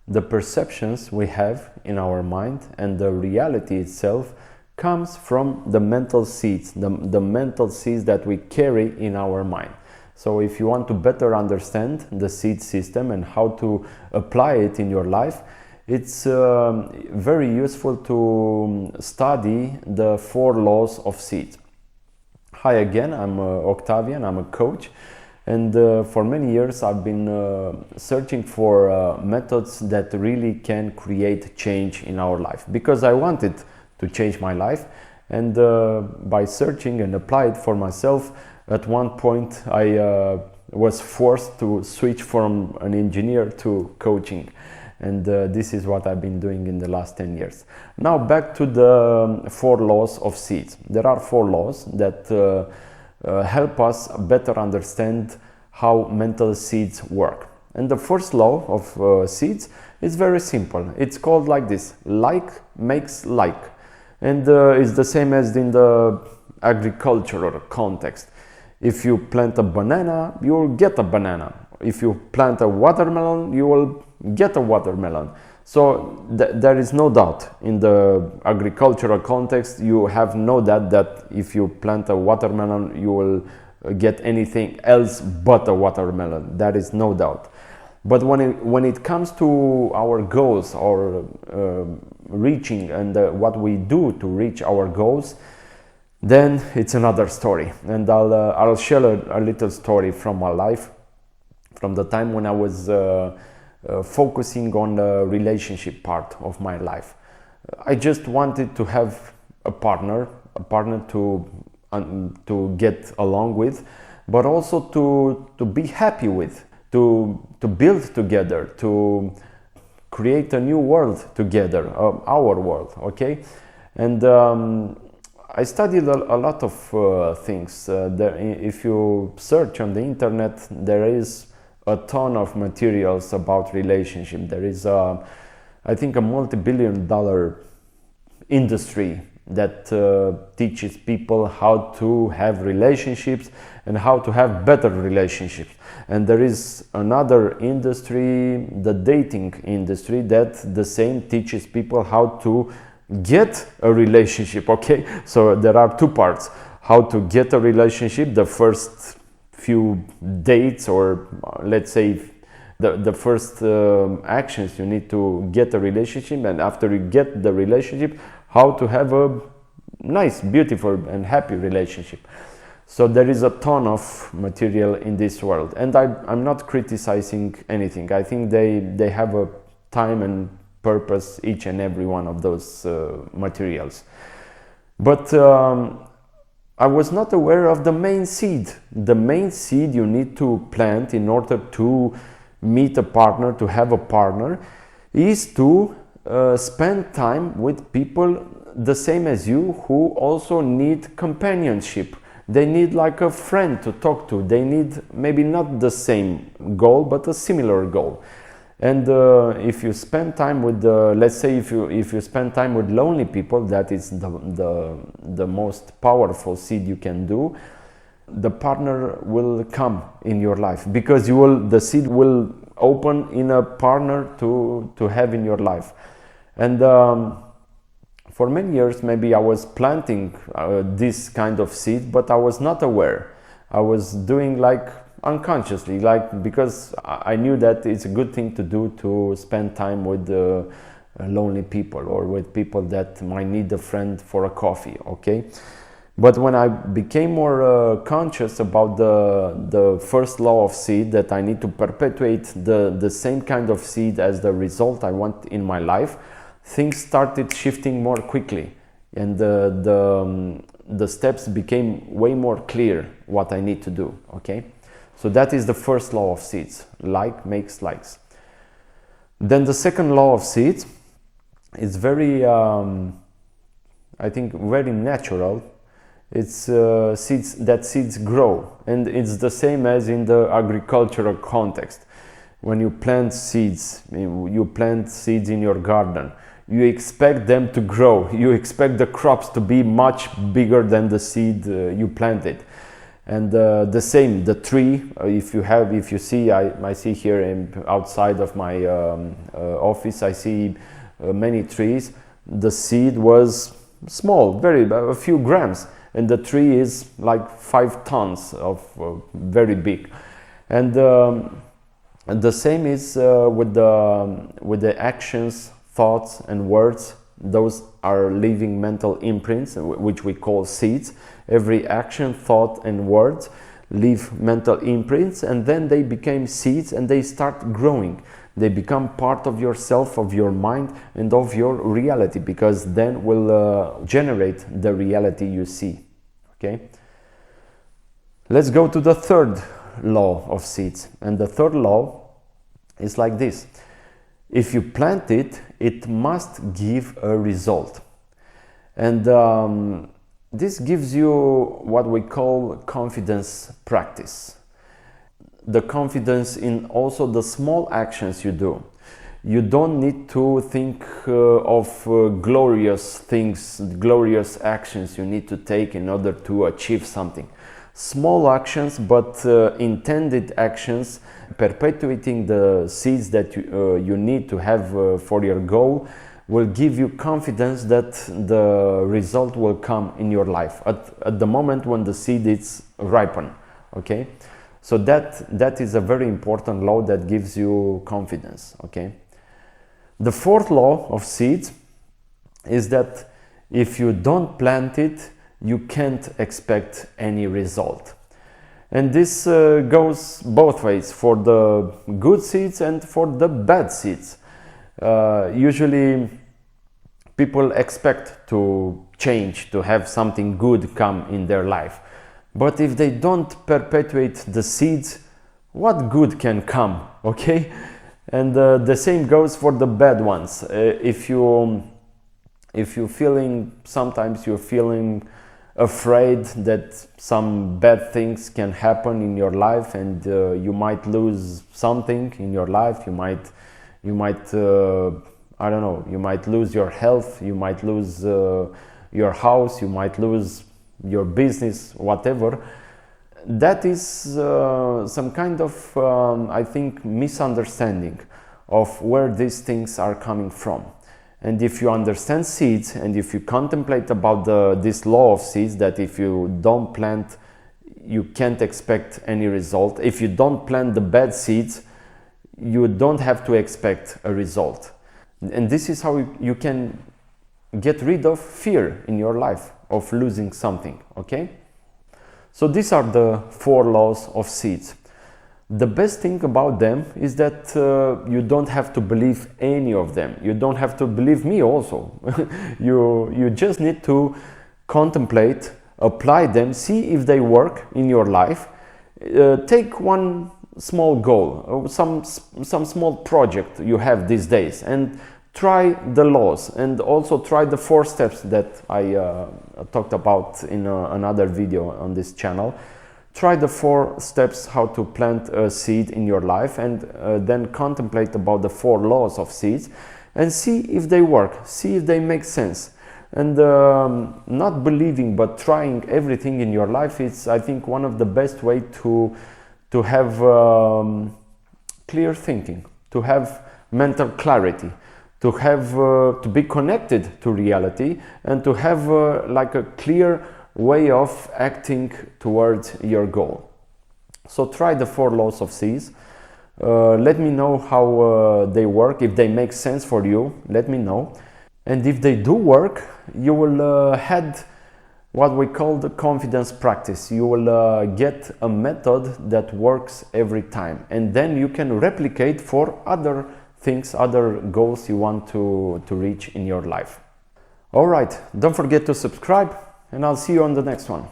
The perceptions we have in our mind and the reality itself comes from the mental seeds, the mental seeds that we carry in our mind. So if you want to better understand the seed system and how to apply it in your life, it's very useful to study the 4 laws of seeds. Hi again, I'm Octavian, I'm a coach, and for many years I've been searching for methods that really can create change in our life, because I wanted to change my life, and by searching and apply it for myself, at one point I was forced to switch from an engineer to coaching. And this is what I've been doing in the last 10 years. Now back to the 4 laws of seeds. There are 4 laws that help us better understand how mental seeds work. And the first law of seeds is very simple. It's called like this: like makes like. And it's the same as in the agricultural context. If you plant a banana, you will get a banana. If you plant a watermelon, you will get a watermelon. So there is no doubt in the agricultural context. You have no doubt that if you plant a watermelon, you will get anything else but a watermelon. That is no doubt. But when it comes to our goals or reaching and what we do to reach our goals, then it's another story. And I'll share a little story from my life, from the time when I was focusing on the relationship part of my life. I just wanted to have a partner to get along with, but also to be happy with, to build together, to create a new world together, our world, okay? And I studied a lot of things. If you search on the internet, there is a ton of materials about relationship. There is, I think, a multi-billion-dollar industry that teaches people how to have relationships and how to have better relationships. And there is another industry, the dating industry, that the same teaches people how to get a relationship, okay? So there are 2 parts: how to get a relationship, the first few dates, or let's say the first actions you need to get a relationship, and after you get the relationship, how to have a nice, beautiful and happy relationship. So there is a ton of material in this world, and I'm not criticizing anything. I think they have a time and purpose, each and every one of those materials. But I was not aware of the main seed. The main seed you need to plant in order to meet a partner, to have a partner, is to spend time with people the same as you, who also need companionship. They need like a friend to talk to. They need maybe not the same goal, but a similar goal. And if you spend time with, let's say, if you spend time with lonely people, that is the most powerful seed you can do. The partner will come in your life, because the seed will open in a partner to have in your life. And for many years, maybe I was planting this kind of seed, but I was not aware. I was doing like unconsciously, like, because I knew that it's a good thing to do, to spend time with lonely people, or with people that might need a friend for a coffee, okay? But when I became more conscious about the first law of seed, that I need to perpetuate the same kind of seed as the result I want in my life, things started shifting more quickly, and the steps became way more clear what I need to do, okay? So that is the first law of seeds: like makes likes. Then the second law of seeds is very, I think, very natural. It's seeds grow, and it's the same as in the agricultural context. When you plant seeds in your garden, you expect them to grow. You expect the crops to be much bigger than the seed you planted. And the same, the tree, if you see, I see here outside of my office, I see many trees. The seed was small, a few grams, and the tree is like 5 tons of very big. And the same is with the actions, thoughts, and words. Those are living mental imprints, which we call seeds. Every action, thought, and word leave mental imprints, and then they become seeds, and they start growing. They become part of yourself, of your mind, and of your reality, because then will generate the reality you see. Okay? Let's go to the third law of seeds. And the third law is like this. If you plant it, it must give a result. And this gives you what we call confidence practice. The confidence in also the small actions you do. You don't need to think of glorious things, glorious actions you need to take in order to achieve something. Small actions, but intended actions, perpetuating the seeds that you need to have for your goal, will give you confidence that the result will come in your life at the moment when the seed is ripened. Okay, so that is a very important law that gives you confidence. Okay, the fourth law of seeds is that if you don't plant it, you can't expect any result. And this goes both ways, for the good seeds and for the bad seeds. Usually people expect to change, to have something good come in their life. But if they don't perpetuate the seeds, what good can come? Okay? And the same goes for the bad ones. If you're feeling, sometimes you're feeling afraid that some bad things can happen in your life, and you might lose something in your life. You might I don't know, you might lose your health, you might lose your house, you might lose your business, whatever. That is some kind of I think misunderstanding of where these things are coming from. And if you understand seeds, and if you contemplate about this law of seeds, that if you don't plant, you can't expect any result. If you don't plant the bad seeds, you don't have to expect a result. And this is how you can get rid of fear in your life of losing something. Okay? So these are the 4 laws of seeds. The best thing about them is that you don't have to believe any of them. You don't have to believe me also. You just need to contemplate, apply them, see if they work in your life. Take one small goal, some small project you have these days, and try the laws, and also try the 4 steps that I talked about in another video on this channel. Try the 4 steps how to plant a seed in your life, and then contemplate about the 4 laws of seeds and see if they work, see if they make sense. And not believing but trying everything in your life is, I think, one of the best way to have clear thinking, to have mental clarity, to have to be connected to reality, and to have like a clear way of acting towards your goal. So try the 4 laws of seeds. Let me know how they work. If they make sense for you, let me know. And if they do work, you will have what we call the confidence practice. You will get a method that works every time, and then you can replicate for other things, other goals you want to reach in your life. All right, don't forget to subscribe, and I'll see you on the next one.